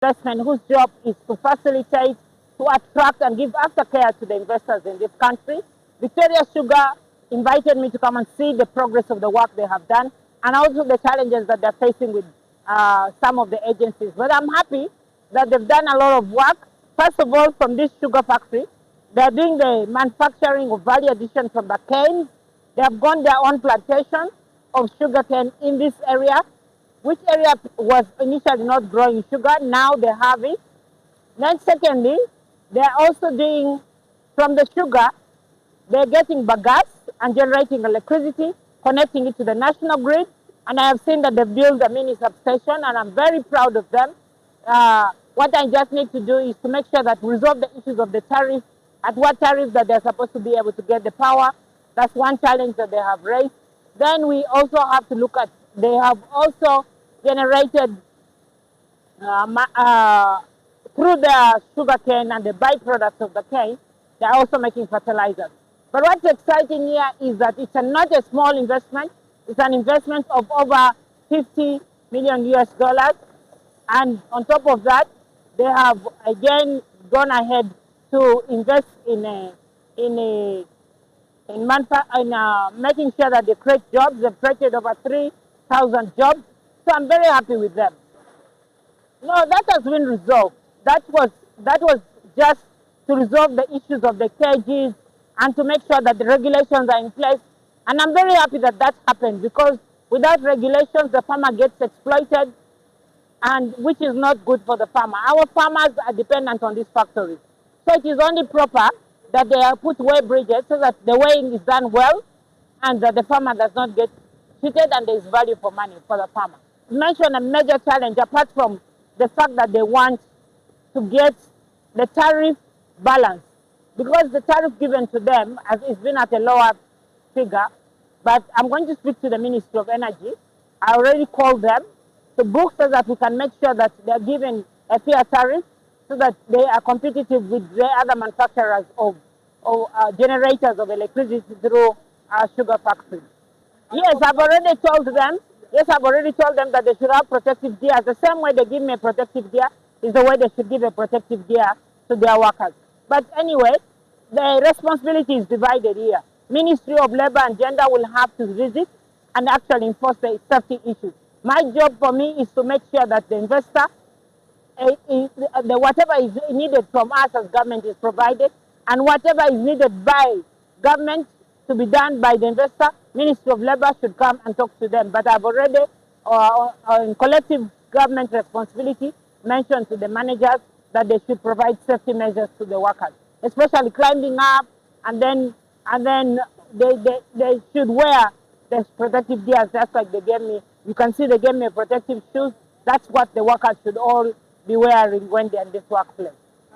investment whose job is to facilitate, to attract and give aftercare to the investors in this country. Victoria Sugar invited me to come and see the progress of the work they have done and also the challenges that they're facing with some of the agencies. But I'm happy that they've done a lot of work. First of all, from this sugar factory, they're doing the manufacturing of value addition from the canes. They have gone their own plantation of sugar cane in this area, which area was initially not growing sugar. Now they have it. Then secondly, they're also doing, from the sugar, they're getting bagasse and generating electricity, connecting it to the national grid. And I have seen that they've built a mini substation, and I'm very proud of them. What I just need to do is to make sure that we resolve the issues of the tariff, at what tariff that they're supposed to be able to get the power. That's one challenge that they have raised. Then we also have to look at, they have also generated through the sugar cane and the byproducts of the cane, they're also making fertilizers. But what's exciting here is that it's not a small investment. It's an investment of over 50 million US dollars. And on top of that, they have again gone ahead to invest in making sure that they create jobs. They've created over 3,000 jobs. So I'm very happy with them. No, that has been resolved. That was just to resolve the issues of the cages and to make sure that the regulations are in place. And I'm very happy that that happened, because without regulations, the farmer gets exploited, and which is not good for the farmer. Our farmers are dependent on these factories. So it is only proper that they put weigh bridges so that the weighing is done well and that the farmer does not get cheated and there is value for money for the farmer. You mentioned a major challenge, apart from the fact that they want to get the tariff balance, because the tariff given to them has been at a lower figure. But I'm going to speak to the Ministry of Energy. I already called them to book so that we can make sure that they're given a fair tariff so that they are competitive with the other manufacturers of generators of electricity through sugar factories. Yes, I've already told them. Yes, I've already told them that they should have protective gear. The same way they give me a protective gear is the way they should give a protective gear to their workers. But anyway, the responsibility is divided here. Ministry of Labor and Gender will have to visit and actually enforce the safety issues. My job for me is to make sure that the investor, whatever is needed from us as government is provided, and whatever is needed by government to be done by the investor, Ministry of Labor should come and talk to them. But I've already, in collective government responsibility, mentioned to the managers that they should provide safety measures to the workers, especially climbing up, and then they should wear the protective gear, just like they gave me. You can see they gave me protective shoes. That's what the workers should all be wearing when they're in this workplace.